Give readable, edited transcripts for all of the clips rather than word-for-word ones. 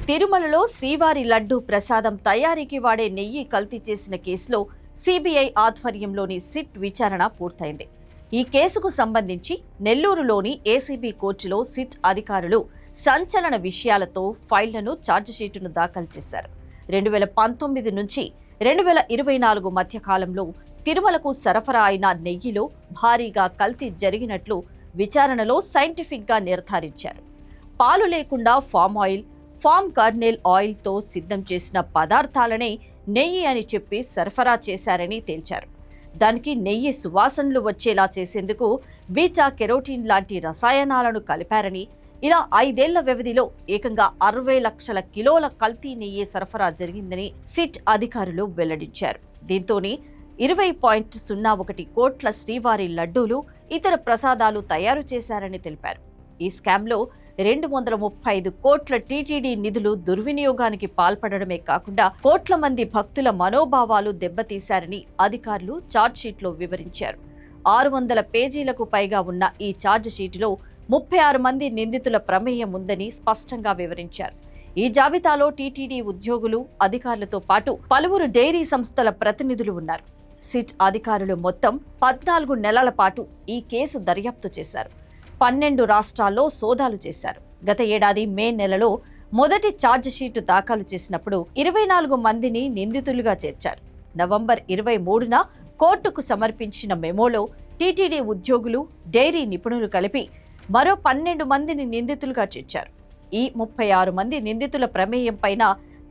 తిరుమలలో శ్రీవారి లడ్డూ ప్రసాదం తయారీకి వాడే నెయ్యి కల్తీ చేసిన కేసులో సిబిఐ ఆధ్వర్యంలోని సిట్ విచారణ పూర్తయింది. ఈ కేసుకు సంబంధించి నెల్లూరులోని ఏసీబీ కోర్టులో సిట్ అధికారులు సంచలన విషయాలతో ఫైళ్లను ఛార్జిషీటును దాఖలు చేశారు. 2019 నుంచి 2024 మధ్య కాలంలో తిరుమలకు సరఫరా అయిన నెయ్యిలో భారీగా కల్తీ జరిగినట్లు విచారణలో సైంటిఫిక్గా నిర్ధారించారు. పాలు లేకుండా ఫామ్ ఆయిల్, ఫామ్ కర్నెల్ ఆయిల్తో సిద్ధం చేసిన పదార్థాలనే నెయ్యి అని చెప్పి సరఫరా చేశారని తేల్చారు. దానికి నెయ్యి సువాసనలు వచ్చేలా చేసేందుకు బీటా కెరోటిన్ లాంటి రసాయనాలను కలిపారని, ఇలా 5 ఏళ్ల వ్యవధిలో ఏకంగా 60 లక్షల కిలోల కల్తీ నెయ్యి సరఫరా జరిగిందని సిట్ అధికారులు వెల్లడించారు. దీంతోనే 20.01 కోట్ల శ్రీవారి లడ్డూలు, ఇతర ప్రసాదాలు తయారు చేశారని తెలిపారు. ఈ స్కామ్లో 235 కోట్ల టీటీడీ నిధులు దుర్వినియోగానికి పాల్పడడమే కాకుండా కోట్ల మంది భక్తుల మనోభావాలు దెబ్బతీశారని అధికారులు ఛార్జ్షీట్లో వివరించారు. 600 పేజీలకు పైగా ఉన్న ఈ ఛార్జ్షీటులో 36 మంది నిందితుల ప్రమేయం ఉందని స్పష్టంగా వివరించారు. ఈ జాబితాలో టీటీడీ ఉద్యోగులు, అధికారులతో పాటు పలువురు డైరీ సంస్థల ప్రతినిధులు ఉన్నారు. సిట్ అధికారులు మొత్తం 14 నెలల పాటు ఈ కేసు దర్యాప్తు చేశారు. 12 రాష్ట్రాల్లో సోదాలు చేశారు. గత ఏడాది మే నెలలో మొదటి ఛార్జిషీటు దాఖలు చేసినప్పుడు 24 మందిని నిందితులుగా చేర్చారు. నవంబర్ 23న కోర్టుకు సమర్పించిన మెమోలో టీటీడీ ఉద్యోగులు, డైరీ నిపుణులు కలిపి మరో 12 మందిని నిందితులుగా చేర్చారు. ఈ 36 మంది నిందితుల ప్రమేయం పైన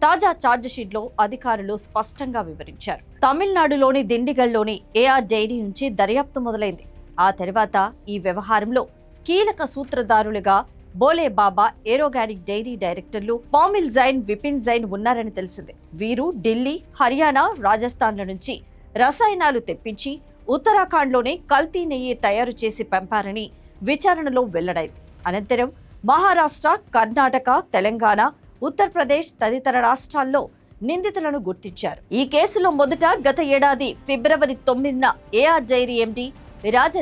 తాజా ఛార్జిషీట్లో అధికారులు స్పష్టంగా వివరించారు. తమిళనాడులోని దిండిగల్లోని ఏఆర్ డైరీ నుంచి దర్యాప్తు మొదలైంది. ఆ తర్వాత ఈ వ్యవహారంలో కీలక సూత్రధారులుగా బోలే బాబా ఏరోగానిక్ డైరీ డైరెక్టర్లు పామిల్ జైన్, విపిన్ జైన్ ఉన్నారని తెలిసింది. వీరు ఢిల్లీ, హర్యానా, రాజస్థాన్ల నుంచి రసాయనాలు తెప్పించి ఉత్తరాఖండ్లోనే కల్తీ నెయ్యి తయారు చేసి పంపారని విచారణలో వెల్లడైంది. అనంతరం మహారాష్ట్ర, కర్ణాటక, తెలంగాణ, ఉత్తరప్రదేశ్ తదితర రాష్ట్రాల్లో నిందితులను గుర్తించారు. ఈ కేసులో మొదట గత ఏడాది ఫిబ్రవరి 9న AR dairy MD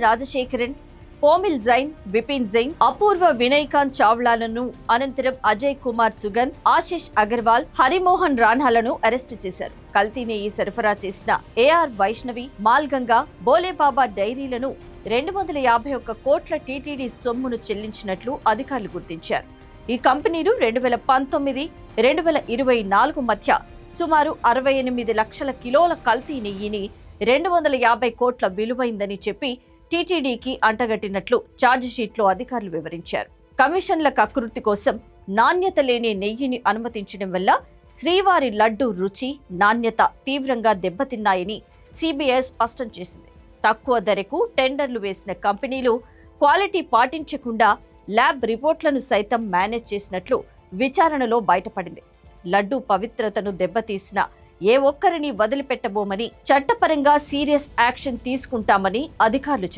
Rajasekharan, Pomil Jain, Vipin Jain, Apurva Vinaykant చావ్లాలను, అనంతరం అజయ్ కుమార్ సుగంధ్, ఆశిష్ అగర్వాల్, హరిమోహన్ రాణాలను అరెస్టు చేశారు. కల్తీ నెయ్యి సరఫరా చేసిన ఏఆర్ వైష్ణవి, మాల్గంగా, బోలేబాబా డైరీలను 251 కోట్ల టీటీడీ సొమ్మును చెల్లించినట్లు అధికారులు గుర్తించారు. ఈ కంపెనీలు 2019, 2024 మధ్య సుమారు 68 లక్షల కిలోల కల్తీ నెయ్యిని 250 కోట్ల విలువైందని చెప్పి టీటీడీకి అంటగట్టినట్లు ఛార్జిషీట్లో అధికారులు వివరించారు. కమిషన్ల కకృతి కోసం నాణ్యత లేని నెయ్యిని అనుమతించడం వల్ల శ్రీవారి లడ్డూ రుచి, నాణ్యత తీవ్రంగా దెబ్బతిన్నాయని సిబిఐ స్పష్టం చేసింది. తక్కువ ధరకు టెండర్లు వేసిన కంపెనీలు క్వాలిటీ పాటించకుండా ల్యాబ్ రిపోర్ట్లను సైతం మేనేజ్ చేసినట్లు విచారణలో బయటపడింది. లడ్డూ పవిత్రతను దెబ్బతీసిన ఏ ఒక్కరిని వదిలిపెట్టబోమని, చట్టపరంగా సీరియస్ యాక్షన్ తీసుకుంటామని అధికారులు చెప్పారు.